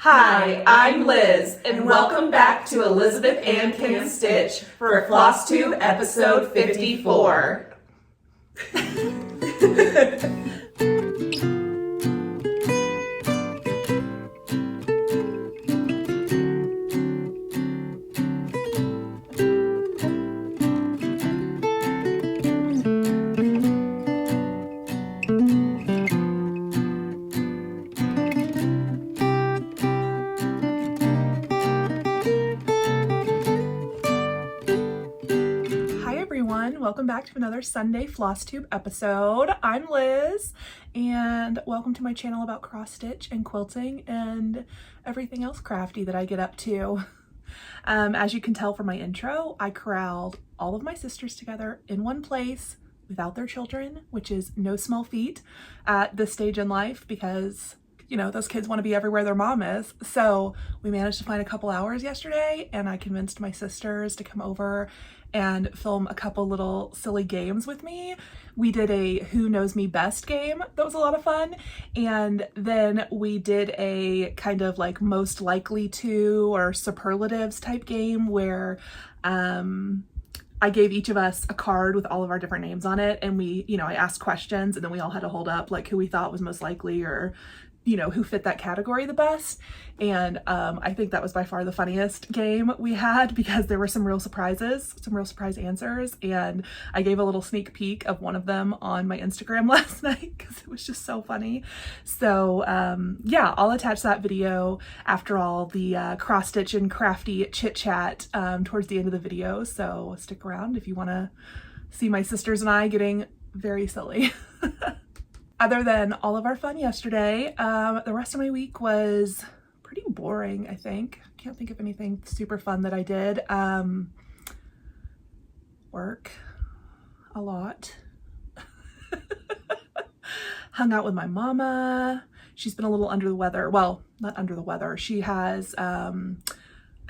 Hi, I'm Liz, and welcome back to Elizabeth Ann Can Stitch for Flosstube episode 54. Welcome back to another Sunday Flosstube episode. I'm Liz, and welcome to my channel about cross stitch and quilting and everything else crafty that I get up to. As you can tell from my intro, I corralled all of my sisters together in one place without their children, which is no small feat at this stage in life because, you know, those kids want to be everywhere their mom is. So we managed to find a couple hours yesterday, and I convinced my sisters to come over and film a couple little silly games with me. We did a Who Knows Me Best game. That was a lot of fun. And then we did a kind of like most likely to or superlatives type game where I gave each of us a card with all of our different names on it. And we, I asked questions, and then we all had to hold up like who we thought was most likely or who fit that category the best. And I think that was by far the funniest game we had because there were some real surprise answers. And I gave a little sneak peek of one of them on my Instagram last night because it was just so funny. So yeah, I'll attach that video after all the cross stitch and crafty chit chat towards the end of the video. So stick around if you want to see my sisters and I getting very silly. Other than all of our fun yesterday, the rest of my week was pretty boring, I think. Can't think of anything super fun that I did. Work a lot. Hung out with my mama. She's been a little under the weather. Well, not under the weather. She has, I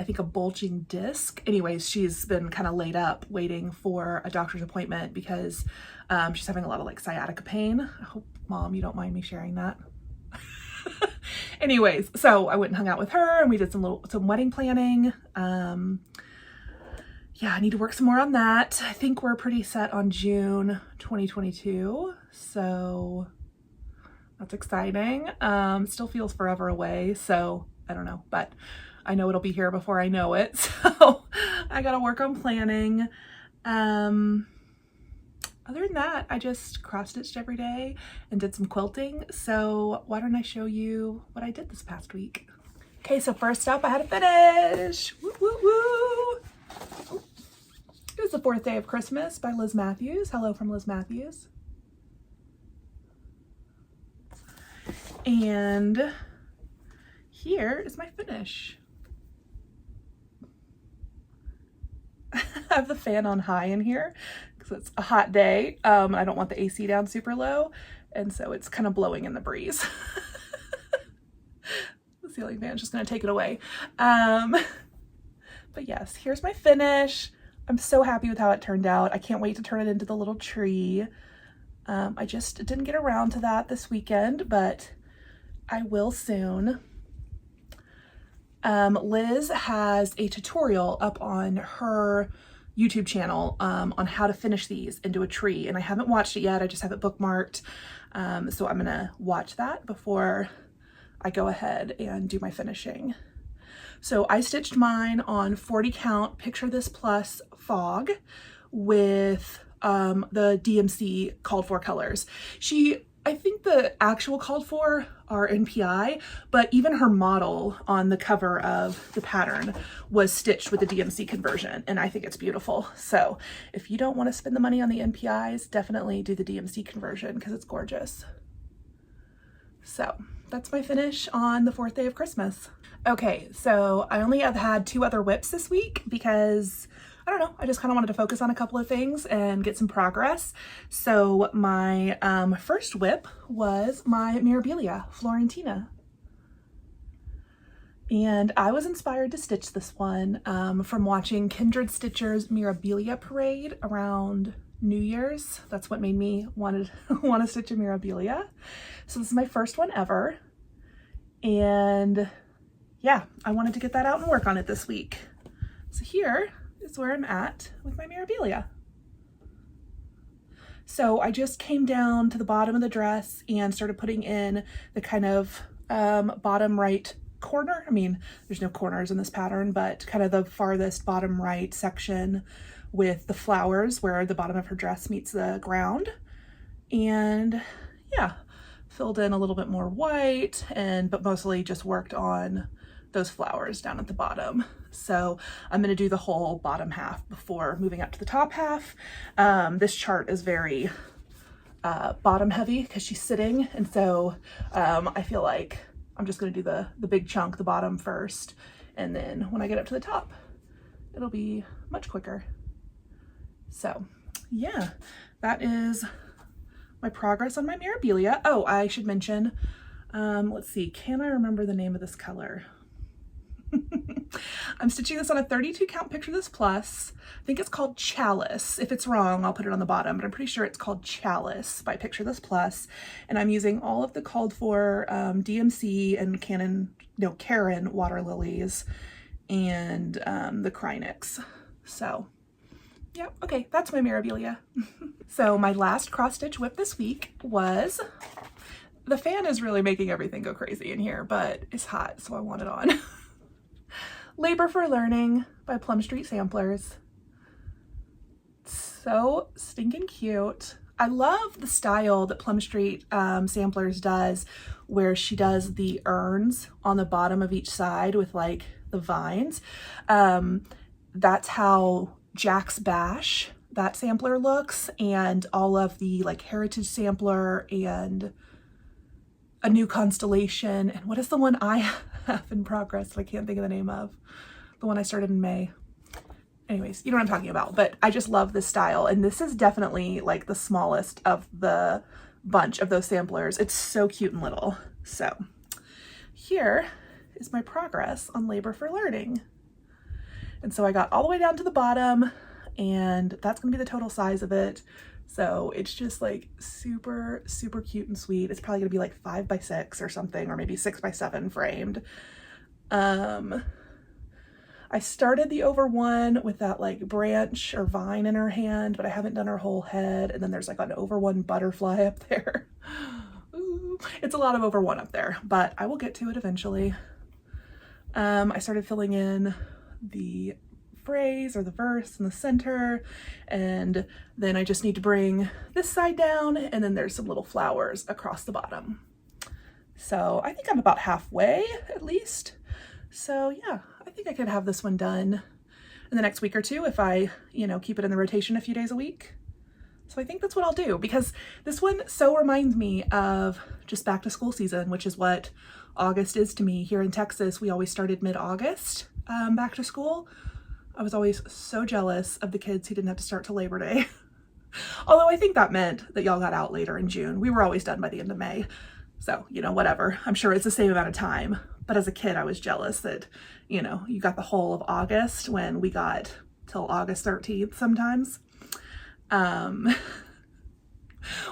think, a bulging disc. Anyways, she's been kind of laid up waiting for a doctor's appointment because she's having a lot of like sciatica pain. I hope, Mom, you don't mind me sharing that. Anyways, so I went and hung out with her and we did some wedding planning. Yeah, I need to work some more on that. I think we're pretty set on June 2022. So that's exciting. Still feels forever away. So I don't know, but I know it'll be here before I know it. So I got to work on planning. Other than that, I just cross-stitched every day and did some quilting. So why don't I show you what I did this past week? Okay, so first up, I had to finish. Woo, woo, woo. It was the 4th day of Christmas by Liz Mathews. Hello from Liz Mathews. And here is my finish. I have the fan on high in here because it's a hot day. I don't want the AC down super low, and so it's kind of blowing in the breeze. The ceiling fan's just going to take it away. But yes, here's my finish. I'm so happy with how it turned out. I can't wait to turn it into the little tree. I just didn't get around to that this weekend, but I will soon. Liz has a tutorial up on her YouTube channel on how to finish these into a tree, and I haven't watched it yet. I just have it bookmarked, so I'm gonna watch that before I go ahead and do my finishing. So I stitched mine on 40 count Picture This Plus fog with the DMC called for colors. I think the actual called for are NPI, but even her model on the cover of the pattern was stitched with the DMC conversion, and I think it's beautiful. So if you don't want to spend the money on the NPIs, definitely do the DMC conversion because it's gorgeous. So that's my finish on the 4th day of Christmas. Okay, so I only have had 2 other whips this week because I don't know, I just kind of wanted to focus on a couple of things and get some progress. So my first whip was my Mirabilia Florentina. And I was inspired to stitch this one from watching Kindred Stitcher's Mirabilia parade around New Year's. That's what made me want to stitch a Mirabilia. So this is my first one ever. And yeah, I wanted to get that out and work on it this week. So here is where I'm at with my Mirabilia. So I just came down to the bottom of the dress and started putting in the kind of bottom right corner. I mean, there's no corners in this pattern, but kind of the farthest bottom right section with the flowers where the bottom of her dress meets the ground. And yeah, filled in a little bit more white, but mostly just worked on those flowers down at the bottom. So I'm going to do the whole bottom half before moving up to the top half. This chart is very bottom heavy because she's sitting, and so I feel like I'm just going to do the big chunk, the bottom first, and then when I get up to the top, it'll be much quicker. So yeah, that is my progress on my Mirabilia. Oh, I should mention, let's see, can I remember the name of this color? I'm stitching this on a 32 count Picture This Plus. I think it's called Chalice. If it's wrong, I'll put it on the bottom, but I'm pretty sure it's called Chalice by Picture This Plus. And I'm using all of the called for DMC and Karen water lilies and the Krynics. So yeah, okay, that's my Mirabilia. So my last cross stitch whip this week was, the fan is really making everything go crazy in here, but it's hot, so I want it on. Labor for Learning by Plum Street Samplers. So stinking cute. I love the style that Plum Street Samplers does, where she does the urns on the bottom of each side with like the vines. That's how Jack's Bash, that sampler looks, and all of the like Heritage Sampler and A New Constellation, and what is the one I have in progress that I can't think of the name of? The one I started in May. Anyways, you know what I'm talking about, but I just love this style, and this is definitely like the smallest of the bunch of those samplers. It's so cute and little. So here is my progress on Labor for Learning. And so I got all the way down to the bottom, and that's gonna be the total size of it. So it's just like super, super cute and sweet. It's probably gonna be like 5x6 or something, or maybe 6x7 framed. I started the over one with that like branch or vine in her hand, but I haven't done her whole head. And then there's like an over one butterfly up there. Ooh, it's a lot of over one up there, but I will get to it eventually. I started filling in the phrase or the verse in the center, and then I just need to bring this side down, and then there's some little flowers across the bottom. So I think I'm about halfway at least. So yeah, I think I could have this one done in the next week or two if I, keep it in the rotation a few days a week. So I think that's what I'll do, because this one so reminds me of just back to school season, which is what August is to me. Here in Texas, we always started mid-August back to school. I was always so jealous of the kids who didn't have to start till Labor Day. Although I think that meant that y'all got out later in June. We were always done by the end of May. So, whatever. I'm sure it's the same amount of time. But as a kid, I was jealous that, you got the whole of August when we got till August 13th sometimes.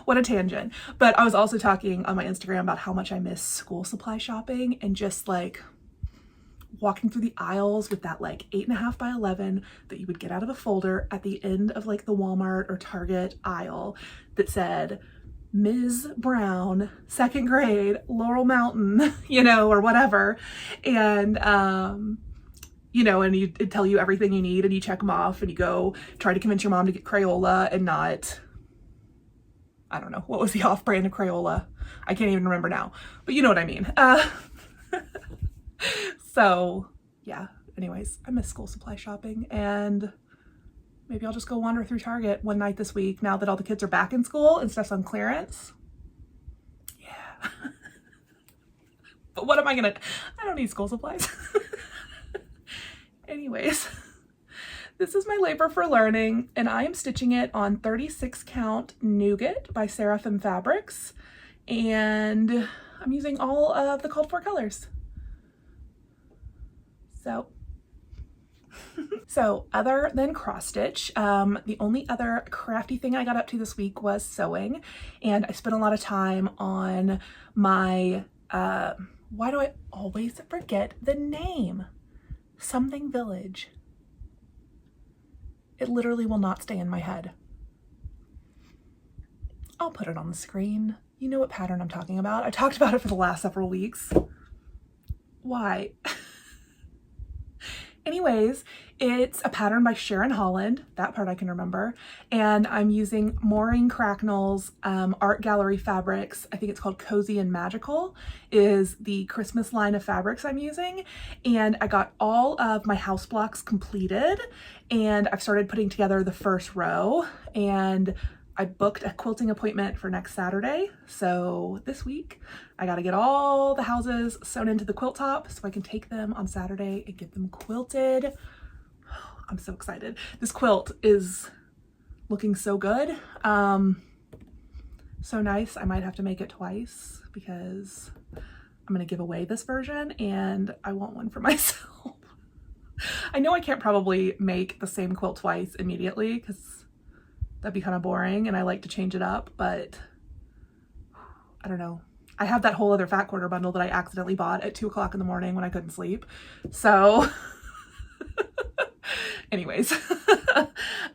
What a tangent. But I was also talking on my Instagram about how much I miss school supply shopping, and just like walking through the aisles with that like 8.5 by 11 that you would get out of a folder at the end of like the Walmart or Target aisle that said Ms. Brown, 2nd grade, Laurel Mountain, or whatever. And, and it'd tell you everything you need, and you check them off, and you go try to convince your mom to get Crayola and not, I don't know, what was the off-brand of Crayola? I can't even remember now, but you know what I mean. So yeah, anyways, I miss school supply shopping, and maybe I'll just go wander through Target one night this week now that all the kids are back in school and stuff's on clearance. Yeah. But what am I gonna, I don't need school supplies. Anyways, this is my Labor for Learning, and I am stitching it on 36 count Nougat by Seraphim Fabrics, and I'm using all of the called for colors. So other than cross stitch, the only other crafty thing I got up to this week was sewing, and I spent a lot of time on my Why do I always forget the name? Something Village. It literally will not stay in my head. I'll put it on the screen. You know what pattern I'm talking about. I talked about it for the last several weeks. Why? Anyways, it's a pattern by Sharon Holland. That part I can remember. And I'm using Maureen Cracknell's Art Gallery Fabrics. I think it's called Cozy and Magical is the Christmas line of fabrics I'm using. And I got all of my house blocks completed and I've started putting together the first row, and I booked a quilting appointment for next Saturday. So this week I got to get all the houses sewn into the quilt top so I can take them on Saturday and get them quilted. I'm so excited. This quilt is looking so good. So nice. I might have to make it twice because I'm going to give away this version and I want one for myself. I know I can't probably make the same quilt twice immediately because that'd be kind of boring and I like to change it up, but I don't know. I have that whole other fat quarter bundle that I accidentally bought at 2 o'clock in the morning when I couldn't sleep. So anyways,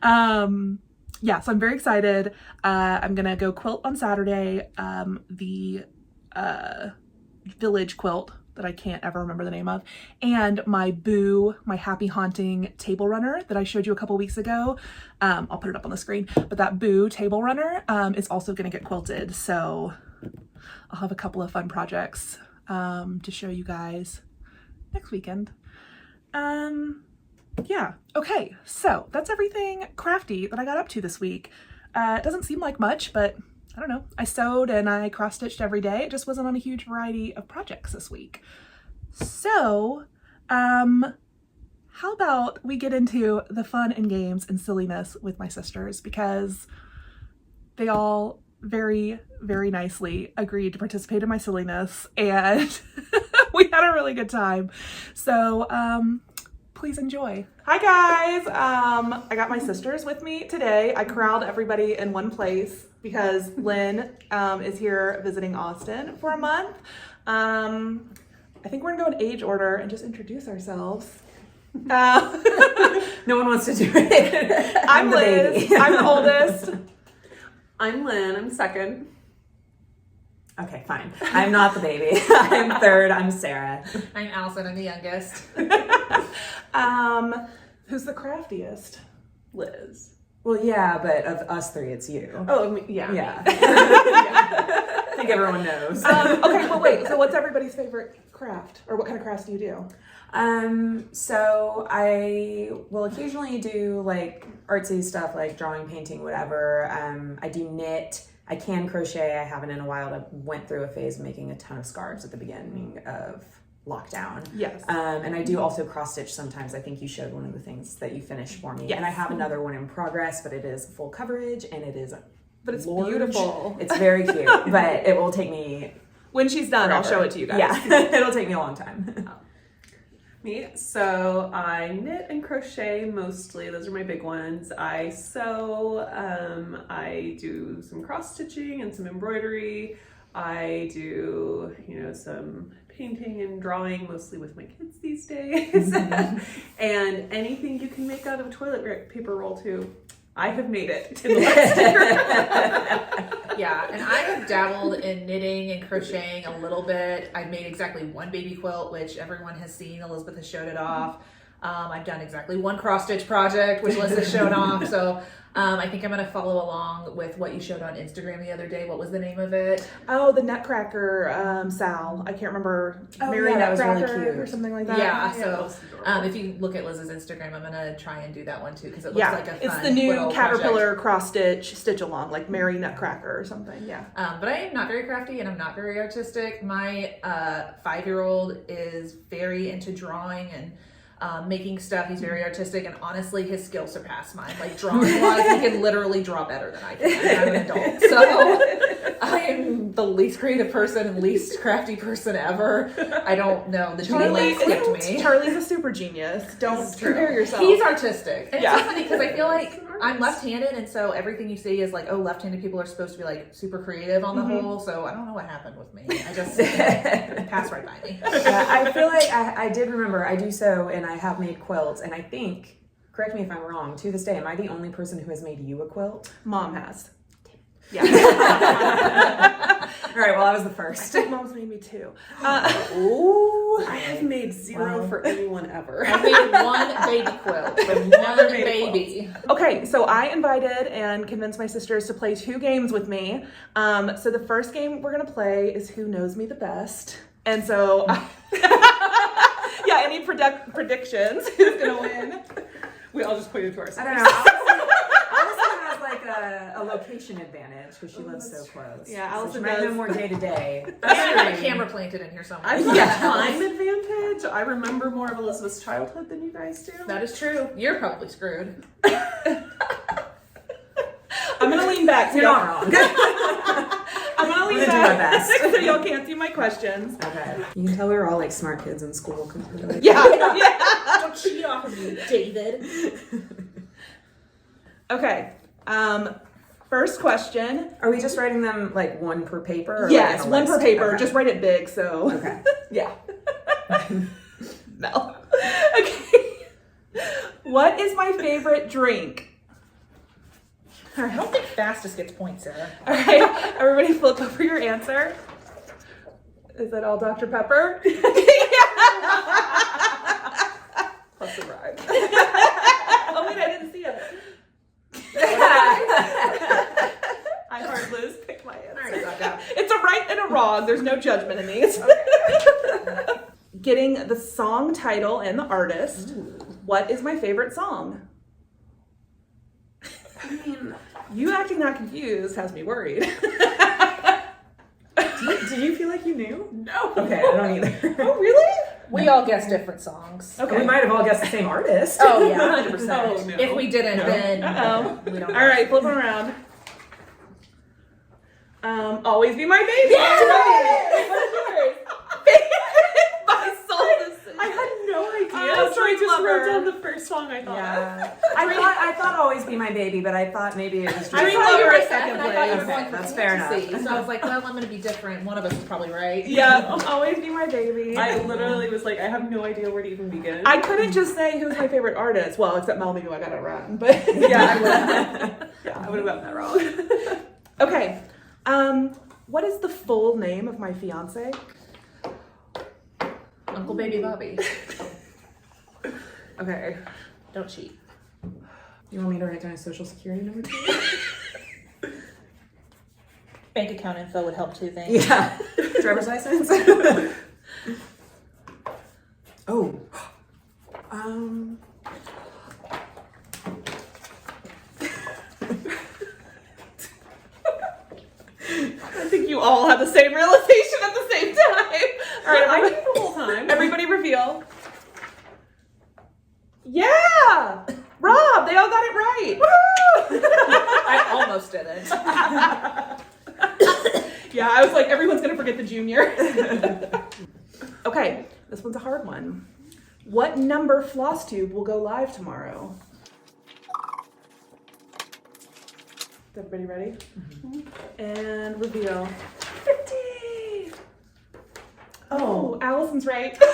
yeah, so I'm very excited. I'm going to go quilt on Saturday, the village quilt that I can't ever remember the name of, and my Boo, my Happy Haunting table runner that I showed you a couple weeks ago. I'll put it up on the screen, but that Boo table runner is also going to get quilted. So I'll have a couple of fun projects to show you guys next weekend. Yeah, okay, so that's everything crafty that I got up to this week. It doesn't seem like much, but I don't know. I sewed and I cross-stitched every day. It just wasn't on a huge variety of projects this week. So, how about we get into the fun and games and silliness with my sisters, because they all very, very nicely agreed to participate in my silliness and we had a really good time. So, please enjoy. Hi guys, I got my sisters with me today. I corralled everybody in one place because Lynn is here visiting Austin for a month. I think we're gonna go in age order and just introduce ourselves. No one wants to do it. I'm Liz, baby. I'm the oldest. I'm Lynn, I'm second. Okay, fine. I'm not the baby. I'm third. I'm Sarah. I'm Allison, I'm the youngest. Who's the craftiest? Liz. Well, yeah, but of us three, it's you. Oh, yeah. Yeah. I think everyone knows. Okay, well, wait. So, what's everybody's favorite craft, or what kind of crafts do you do? So I will occasionally do like artsy stuff like drawing, painting, whatever. I do knit. I can crochet. I haven't in a while. I went through a phase of making a ton of scarves at the beginning of lockdown. Yes. And I do also cross stitch sometimes. I think you showed one of the things that you finished for me. Yes. And I have another one in progress, but it is full coverage and it is large. Beautiful. It's very cute, but it will take me When she's done, forever. I'll show it to you guys. Yeah, it'll take me a long time. Me, so I knit and crochet mostly. Those are my big ones. I sew, I do some cross stitching and some embroidery. I do, some painting and drawing, mostly with my kids these days. And anything you can make out of a toilet paper roll too. I have made it in the last year. Yeah, and I have dabbled in knitting and crocheting a little bit. I've made exactly one baby quilt, which everyone has seen. Elizabeth has showed it off. I've done exactly one cross stitch project, which Liz has shown off. So I think I'm going to follow along with what you showed on Instagram the other day. What was the name of it? Oh, the Nutcracker Sal. I can't remember. Mary yeah, that was really Nutcracker cute. or something like that. Yeah, so if you look at Liz's Instagram, I'm going to try and do that one too, because it looks like a fun it's the new little Caterpillar cross stitch along, like Mary Nutcracker or something. Yeah. But I am not very crafty and I'm not very artistic. My 5-year-old is very into drawing and making stuff. He's very artistic, and honestly, his skills surpass mine. Like drawing wise, he can literally draw better than I can. I'm an adult, so I am the least creative person and least crafty person ever. I don't know. The Chalice skipped me. Charlie's a super genius. Don't compare yourself. He's artistic. And Yeah. it's so funny because I feel like I'm left-handed, and so everything you see is like, oh, left-handed people are supposed to be like super creative on the whole. So I don't know what happened with me. I just passed right by me. Yeah, I feel like I did remember I do sew and I have made quilts, and I think, correct me if I'm wrong, to this day, am I the only person who has made you a quilt? Mom has. Yeah. All right, well, I was the I first. think Mom's made me too. Ooh, I have made zero for anyone ever. I made one baby quilt, but one baby. Okay, so I invited and convinced my sisters to play 2 games with me. So the first game we're gonna play is Who Knows Me the Best. And so, yeah, any predictions? Who's gonna win? We all just pointed to I ourselves. don't know. Allison has like a location advantage because she lives so close. Yeah, so Allison she might know does. more day to day. And I have a camera planted in here somewhere. I've got time advantage. I remember more of Elizabeth's childhood than you guys do. That is true. You're probably screwed. I'm gonna lean back. So You're not wrong. I'm gonna lean I'm gonna do my back best. so y'all can't see my questions. Okay. You can tell we were all like smart kids in school compared to like, Yeah. Don't cheat off of me, David. Okay. First question. Are we just writing them like one per paper? Or Yes, like in a one per list? paper. Okay. Just write it big. So. Okay. Yeah. No. Okay. What is my favorite drink? All I right. don't think fastest gets points, Sarah. All right. Everybody flip over your answer. Is that all Dr. Pepper? Plus the rhyme. Oh wait, I didn't see it. I heard Liz pick my answer. All right, Nougat. It's a right and a wrong. There's no judgment in these. Getting the song title and the artist. What is my favorite song? I mean, You acting that confused has me worried. do you feel like you knew? No. Okay, I don't either. Oh, really? We all guess different songs. Okay. We might have all guessed the same artist. Oh yeah, 100%. Oh, no. If we didn't, No. then Uh-oh. we don't know. All right, flip 'em around. Always Be My Baby. Yeah! What is yours? My soul is. I had no idea, Oh, so I Dream just Lover. wrote down the first song I thought of. Yeah. I thought Always Be My Baby, but I thought maybe it was Dream I Dream thought you Lover were is at second, second and I thought you were place. going for That's fair fantasy. enough. So I was like, well, I'm going to be different. One of us is probably right. Yeah, Always Be My Baby. I literally was like, I have no idea where to even begin. I couldn't just say who's my favorite artist. Well, except Mel knew I got it wrong. But yeah, I would have gotten that wrong. Okay. What is the full name of my fiance? Uncle Baby Bobby. Okay. Don't cheat. You want me to write down his social security number? Bank account info would help too, thanks. Yeah. Driver's license? Oh. I think you all have the same realization at the same time. All right, I everybody, knew the whole time. everybody reveal. Yeah! Rob, they all got it right. Woo! I almost didn't. Yeah, I was like, everyone's gonna forget the junior. Okay, this one's a hard one. What number Flosstube will go live tomorrow? Is everybody ready? And reveal. 50! Oh, Allison's right. No,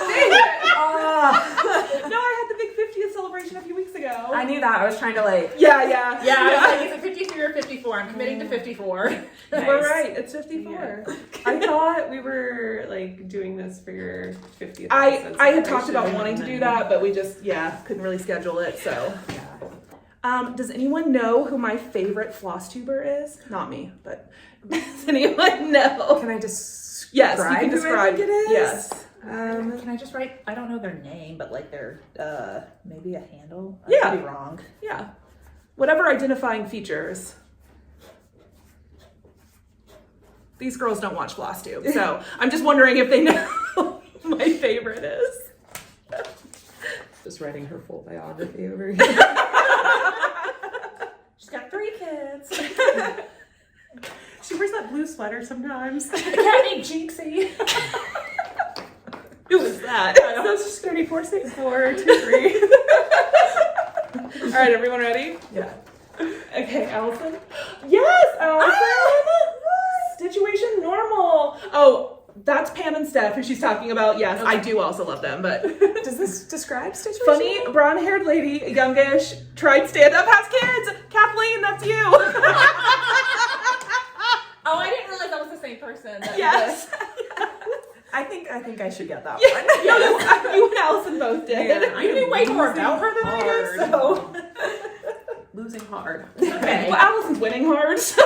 I had the big 50th celebration a few weeks ago. I knew that. I was trying to like. Yeah. Yeah, I was like, is it 53 or 54? I'm committing to 54. Nice. We're right. It's 54. I thought we were like doing this for your 50th. I episode had talked about celebration, wanting to and do then- that, but we just couldn't really schedule it. So, Yeah. does anyone know who my favorite floss tuber is? Not me, but does anyone know? Can I just Yes, you can who I describe. think it is? Yes. Can I just write, I don't know their name, but like their, maybe a handle? I Yeah. could be wrong. Yeah. Whatever identifying features. These girls don't watch Flosstube, so I'm just wondering if they know who my favorite is. Just writing her full biography over here. She's got 3 kids. She wears that blue sweater sometimes? A cat named Jinxie. Who was that? That's just 346423. All right, everyone ready? Yeah. Okay, Allison. Yes, Allison. Situation normal. Oh, that's Pam and Steph, who she's talking about. Yes, I do also love them, but Does this describe situation? funny brown-haired lady, youngish, tried stand-up, has kids. Kathleen, that's you. Oh, I didn't realize that was the same person. Yes. I think I should get that one. Yes, you and Allison both did. Yeah, You knew way more about her than I hard. did, so. Losing hard. Okay. Well, Allison's winning hard, so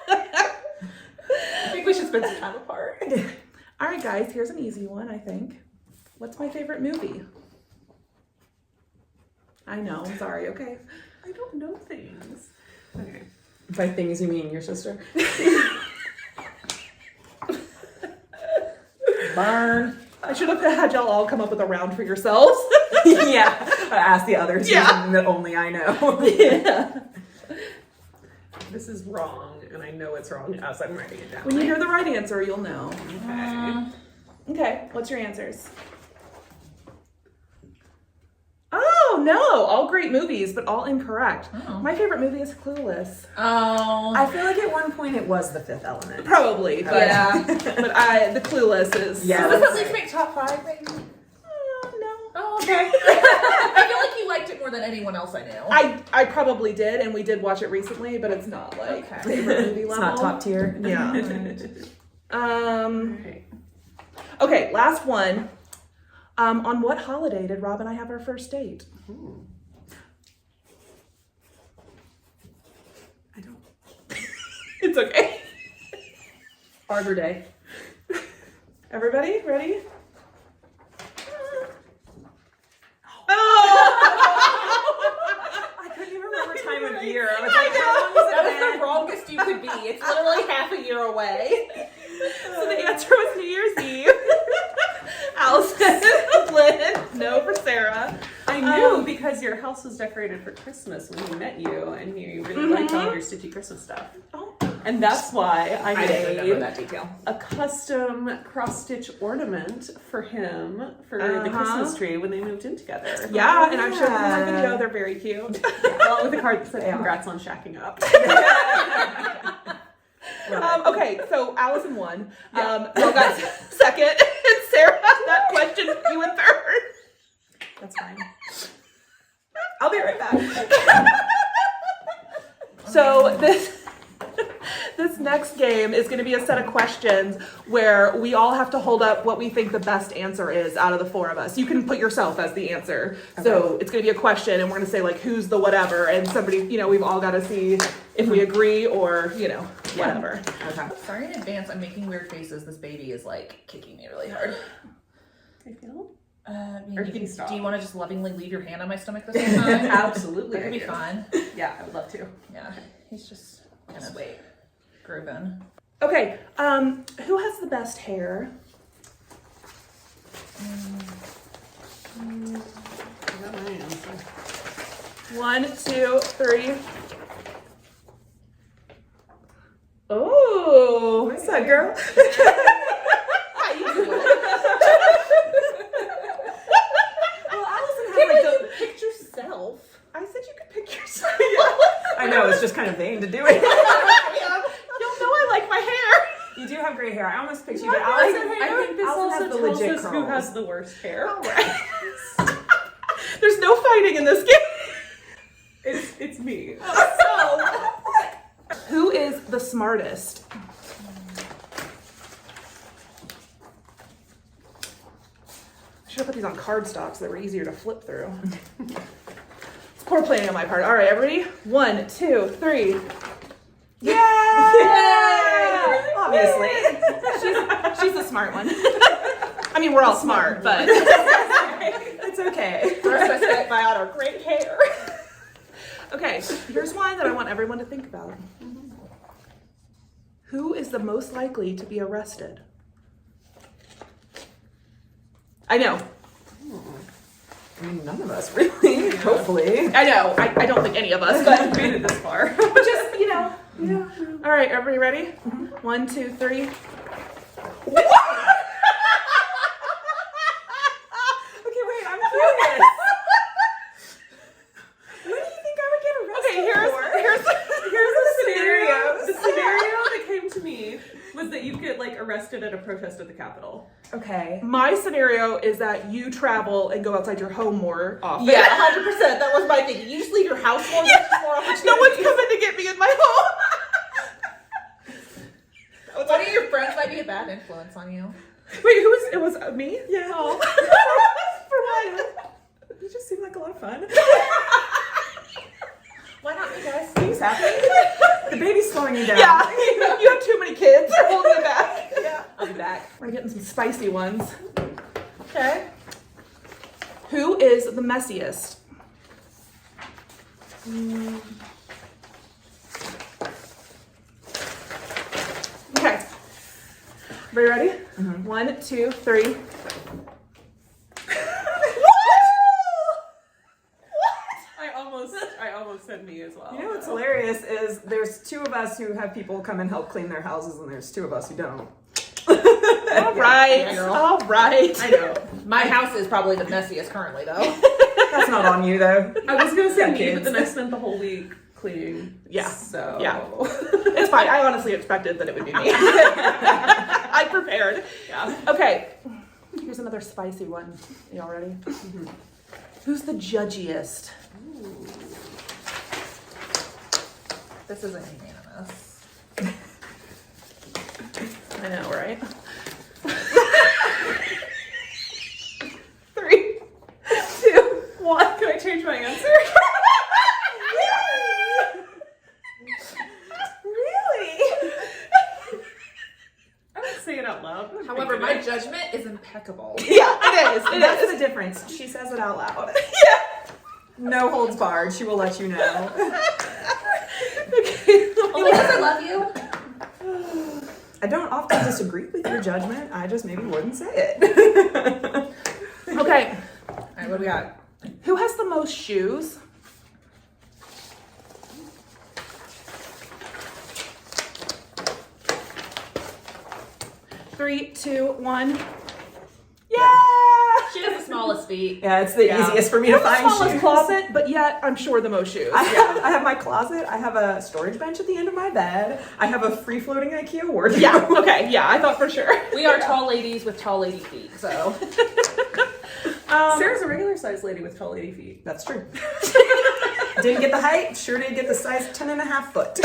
I think we should spend some time apart. all right, guys, here's an easy one, I think. What's my favorite movie? I know, I'm sorry, okay. I don't know things. Okay. By things you mean your sister. Burn. I should have had y'all all come up with a round for yourselves. Yeah. I asked the other two, Yeah. something that only I know. Yeah. This is wrong, and I know it's wrong as I'm writing it down. When you hear the right answer, you'll know. Okay. Okay, what's your answers? Oh, no, all great movies, but all incorrect. Oh. My favorite movie is Clueless. Oh. I feel like at one point it was The Fifth Element. Probably, but Yeah. but the Clueless is. Yeah. Does this at least make top 5, maybe? No. Oh, okay. I feel like you liked it more than anyone else I knew. I probably did, and we did watch it recently, but it's not like Okay. favorite movie It's level. not top tier. Yeah. Okay. Okay, last one. On what holiday did Rob and I have our first date? Ooh. I don't. It's okay. Arbor Day. Everybody, ready? Oh! I couldn't even remember time of year. I was like, how long That has is it the been? wrongest you could be. It's literally half a year away. So the answer was New Year's Eve. Allison, Lynn, no for Sarah. I knew because your house was decorated for Christmas when we met you, and you really liked all your Stitchy Christmas stuff. Oh, And that's why I I didn't remember made that detail. a custom cross-stitch ornament for him for the Christmas tree when they moved in together. yeah, and I'm sure from the Yeah. video they're very cute. Along with a card that said congrats on shacking up. Okay, so Allison won. Well, got second, and Sarah had that question you went third. That's fine. I'll be right back. So this next game is going to be a set of questions where we all have to hold up what we think the best answer is out of the four of us. You can put yourself as the answer. So it's going to be a question, and we're going to say like who's the whatever, and somebody, we've all got to see if we agree or whatever. Okay. Sorry in advance, I'm making weird faces. This baby is like kicking me really hard. I feel? You can stop. Do you want to just lovingly leave your hand on my stomach this whole time? Absolutely. That could be I do. fun. Yeah, I would love to. Yeah, he's just kind of grooving. Okay, who has the best hair? I got my answer. 1, 2, 3. Oh, What's that, girl? how you doing? Well, Allison Can't has believe you picked yourself. I said you could pick yourself. I know, it's just kind of vain to do it. You'll know I like my hair. You do have great hair. I almost picked you, I but Allison, think this Allison also has the tells legit us who curls. has the worst hair. There's no fighting in this game. It's me. Who is the smartest? I should have put these on cardstock so they were easier to flip through. It's poor planning on my part. All right, everybody? 1, 2, 3. Yay! Obviously. She's the smart one. I mean, we're all smart, but It's okay. Respect by out our great hair. okay. Here's one that I want everyone to think about. Who is the most likely to be arrested? I know. I mean, none of us really. Hopefully. I know. I don't think any of us, but Made it this far. just, All right, everybody ready? 1, 2, 3. Okay, wait, I'm curious. What do you think I would get arrested for? Here's the scenario. The scenario that came to me was that you get like arrested at a protest at the Capitol. Okay. My scenario is that you travel and go outside your home more often. Yeah, 100%. That was my thinking. You just leave your house more. Yeah. More opportunities. No one's coming to get me in my home. One of your friends might be a bad influence on you. Wait, it was me? Yeah. Oh. For what? You just seem like a lot of fun. Why not you guys? Things happen. The baby's slowing you down. Yeah, you have too many kids. They're holding you back. Yeah. I'll be back. We're getting some spicy ones. Okay. Who is the messiest? Okay. Are you ready? 1, 2, 3. I almost said me as well. You know what's hilarious is there's 2 of us who have people come and help clean their houses, and there's 2 of us who don't. All right. Yeah, girl. All right. I know. My house is probably the messiest currently, though. That's not on you, though. I was gonna say Yeah, me, kids. but then I spent the whole week cleaning. Yeah. So Yeah. It's fine. I honestly expected that it would be me. I prepared. Yeah. Okay. Here's another spicy one. Y'all ready? Who's the judgiest? This isn't unanimous. I know, right? 3, 2, 1. Can I change my answer? Really? I would say it out loud. However, my judgment is impeccable. Yeah, it is. That's the difference. She says it out loud. Yeah. No holds barred. She will let you know. Only because I love you. I don't often disagree with your judgment. I just maybe wouldn't say it. Okay. All right, what do we got? Who has the most shoes? Three, 2, 1. Yeah! She has the smallest feet. Yeah, it's the easiest for me to The find smallest shoes. closet, but yet I'm sure the most shoes. I have my closet. I have a storage bench at the end of my bed. I have a free-floating IKEA wardrobe. Yeah, okay, yeah, I thought for sure. We are tall ladies with tall lady feet, so. Sarah's a regular sized lady with tall lady feet. That's true. Didn't get the height, sure did get the size 10.5 foot.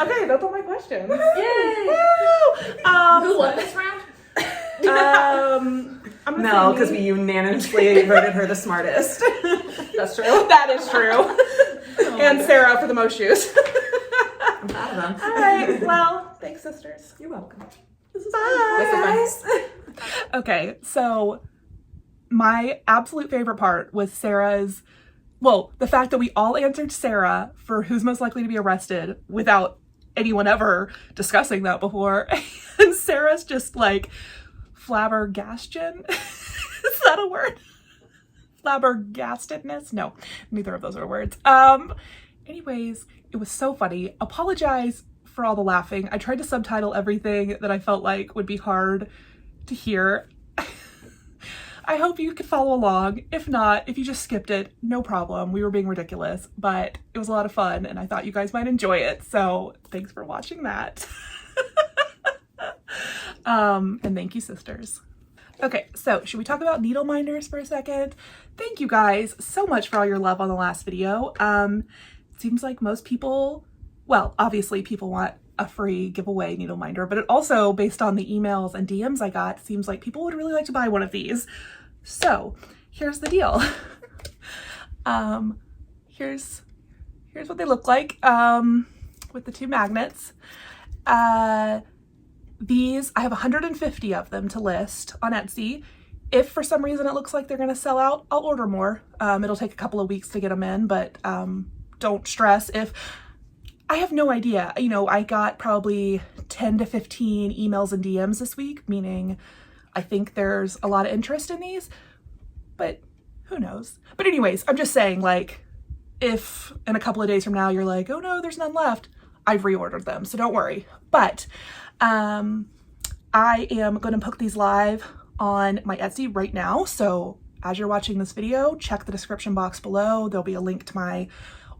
Okay, that's all my questions. Yay! Woo! Who won this round? I'm gonna No, say because me. we unanimously voted her the smartest. That's true. That is true. And Sarah for the most shoes. I'm proud of them. All right, well, thanks, sisters. You're welcome. Bye. Okay, so my absolute favorite part was Sarah's, well, the fact that we all answered Sarah for who's most likely to be arrested without anyone ever discussing that before. And Sarah's just like flabbergastion. Is that a word? Flabbergastedness? No, neither of those are words. Anyways, it was so funny. Apologize for all the laughing. I tried to subtitle everything that I felt like would be hard to hear. I hope you could follow along. If not, if you just skipped it, no problem. We were being ridiculous, but it was a lot of fun and I thought you guys might enjoy it. So thanks for watching that. And thank you, sisters. Okay, so should we talk about needle minders for a second? Thank you guys so much for all your love on the last video. It seems like most people, well, obviously people want a free giveaway needle minder, but it also, based on the emails and DMs I got, seems like people would really like to buy one of these. So here's the deal. Here's what they look like with the 2 magnets. These, I have 150 of them to list on Etsy. If for some reason it looks like they're gonna sell out, I'll order more. It'll take a couple of weeks to get them in, but don't stress if, I have no idea. You know, I got probably 10 to 15 emails and DMs this week, meaning I think there's a lot of interest in these, but who knows? But anyways, I'm just saying, like, if in a couple of days from now you're like, oh no, there's none left, I've reordered them, so don't worry. But I am going to put these live on my Etsy right now. So as you're watching this video, check the description box below. There'll be a link to my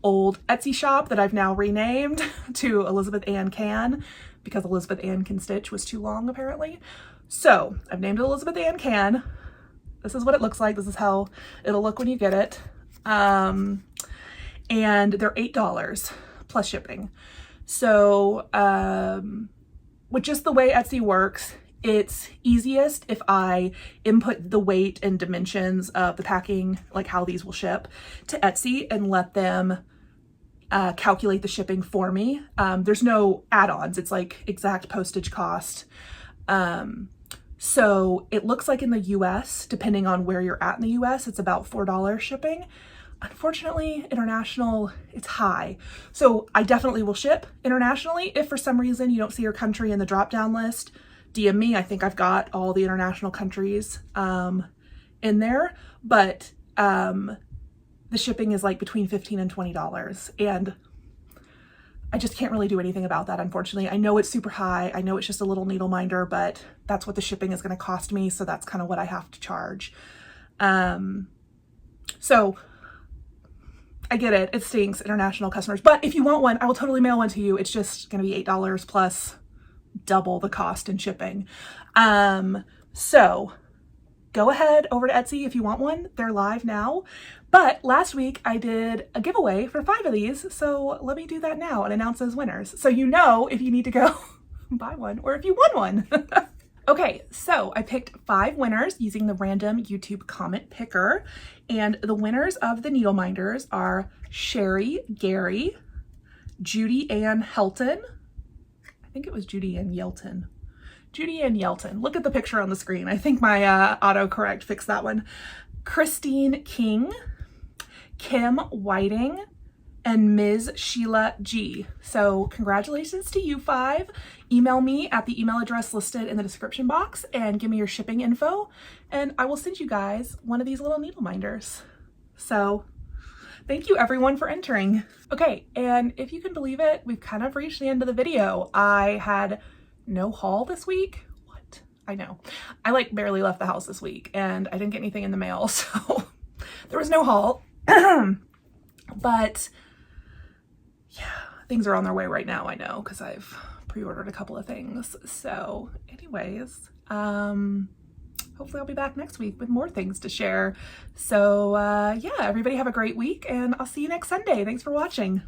old Etsy shop that I've now renamed to Elizabeth Ann Can, because Elizabeth Ann Can Stitch was too long apparently. So I've named it Elizabeth Ann Can. This is what it looks like. This is how it'll look when you get it. And they're $8 plus shipping. So with just the way Etsy works, it's easiest if I input the weight and dimensions of the packing, like how these will ship, to Etsy and let them calculate the shipping for me. There's no add-ons. It's like exact postage cost. So it looks like in the US, depending on where you're at in the US, it's about $4 shipping. Unfortunately, international, it's high. So I definitely will ship internationally. If for some reason you don't see your country in the drop-down list, DM me. I think I've got all the international countries in there, but the shipping is like between $15 and $20, and I just can't really do anything about that, unfortunately. I know it's super high. I know it's just a little needle minder, but that's what the shipping is going to cost me, so that's kind of what I have to charge. So I get it. It stinks, international customers. But if you want one, I will totally mail one to you. It's just going to be $8 plus double the cost in shipping. So go ahead over to Etsy if you want one. They're live now. But last week I did a giveaway for 5 of these. So let me do that now and announce those winners, so you know if you need to go buy one or if you won one. Okay, so I picked 5 winners using the random YouTube comment picker. And the winners of the needle minders are Sherry Gary, Judy Ann Helton. I think it was Judy Ann Yelton. Judy Ann Yelton. Look at the picture on the screen. I think my autocorrect fixed that one. Christine King, Kim Whiting, and Ms. Sheila G. So congratulations to you 5. Email me at the email address listed in the description box and give me your shipping info, and I will send you guys one of these little needle minders. So thank you everyone for entering. Okay, and if you can believe it, we've kind of reached the end of the video. I had no haul this week. What? I know. I like barely left the house this week and I didn't get anything in the mail, so there was no haul. But yeah, things are on their way right now, I know, because I've pre-ordered a couple of things. So anyways, hopefully I'll be back next week with more things to share. So yeah, everybody have a great week and I'll see you next Sunday. Thanks for watching.